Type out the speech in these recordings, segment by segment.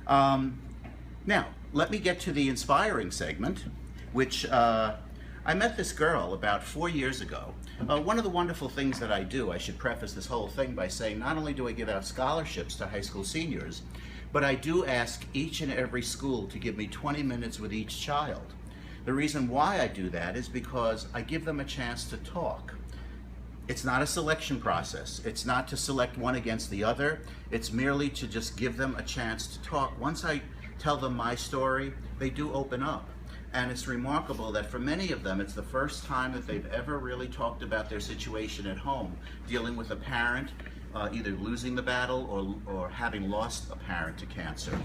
Now, let me get to the inspiring segment, which I met this girl about 4 years ago. One of the wonderful things that I do, I should preface this whole thing by saying not only do I give out scholarships to high school seniors, but I do ask each and every school to give me 20 minutes with each child. The reason why I do that is because I give them a chance to talk. It's not a selection process. It's not to select one against the other. It's merely to just give them a chance to talk. Once I tell them my story, they do open up. And it's remarkable that for many of them, it's the first time that they've ever really talked about their situation at home, dealing with a parent, either losing the battle or having lost a parent to cancer.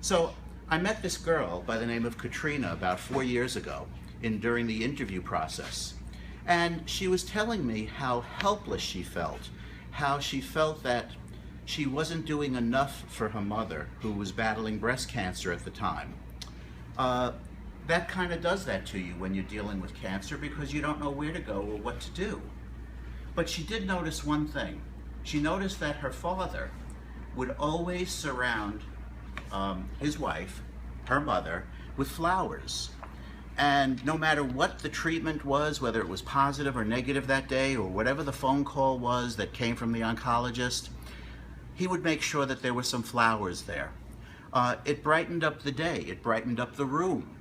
So I met this girl by the name of Katrina about 4 years ago during the interview process. And she was telling me how helpless she felt, how she felt that she wasn't doing enough for her mother, who was battling breast cancer at the time. That kind of does that to you when you're dealing with cancer, because you don't know where to go or what to do. But she did notice one thing. She noticed that her father would always surround his wife, her mother, with flowers. And no matter what the treatment was, whether it was positive or negative that day, or whatever the phone call was that came from the oncologist, he would make sure that there were some flowers there. It brightened up the day. It brightened up the room.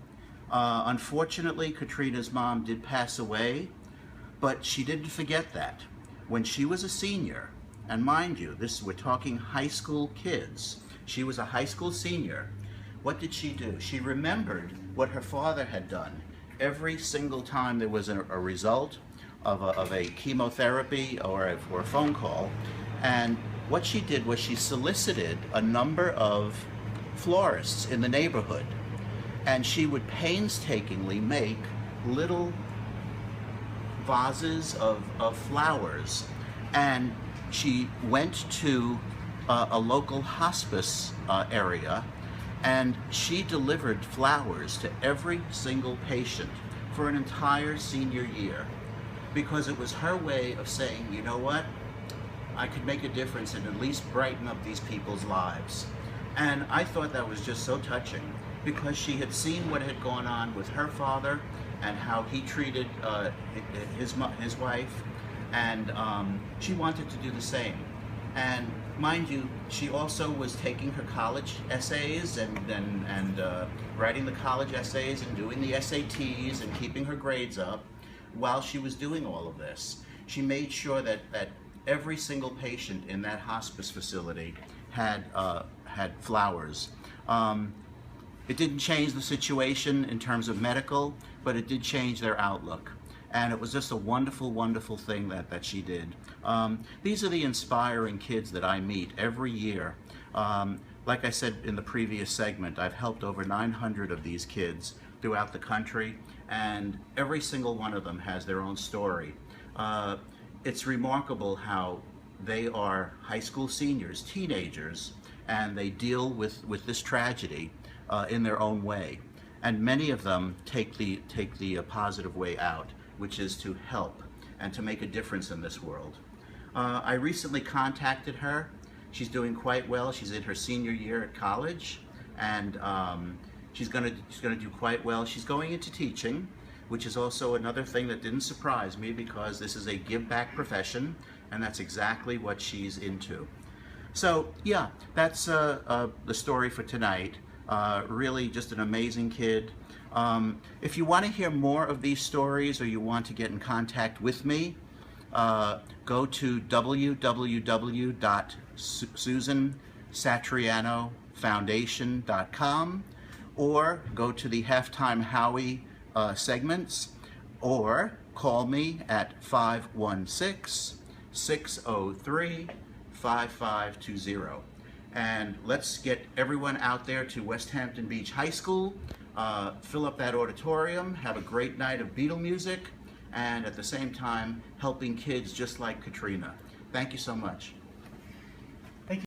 Unfortunately, Katrina's mom did pass away, but she didn't forget that. When she was a senior, and mind you, we're talking high school kids, she was a high school senior, what did she do? She remembered what her father had done every single time there was a result of a chemotherapy or a phone call. And what she did was she solicited a number of florists in the neighborhood, and she would painstakingly make little vases of flowers. And she went to a local hospice area, and she delivered flowers to every single patient for an entire senior year, because it was her way of saying, you know what, I could make a difference and at least brighten up these people's lives. And I thought that was just so touching, because she had seen what had gone on with her father and how he treated his wife, and she wanted to do the same. And mind you, she also was taking her college essays and writing the college essays and doing the SATs and keeping her grades up while she was doing all of this. She made sure that every single patient in that hospice facility had flowers. It didn't change the situation in terms of medical, but it did change their outlook. And it was just a wonderful, wonderful thing that she did. These are the inspiring kids that I meet every year. Like I said in the previous segment, I've helped over 900 of these kids throughout the country, and every single one of them has their own story. It's remarkable how they are high school seniors, teenagers, and they deal with this tragedy in their own way. And many of them take the positive way out, which is to help and to make a difference in this world. I recently contacted her. She's doing quite well. She's in her senior year at college, and she's gonna do quite well. She's going into teaching, which is also another thing that didn't surprise me, because this is a give-back profession, and that's exactly what she's into. So yeah, that's the story for tonight. Really just an amazing kid. If you want to hear more of these stories, or you want to get in contact with me, go to www.susansatrianofoundation.com, or go to the Halftime Howie segments, or call me at 516-603-5520. And let's get everyone out there to West Hampton Beach High School, fill up that auditorium, have a great night of Beatle music, and at the same time helping kids just like Katrina. Thank you so much.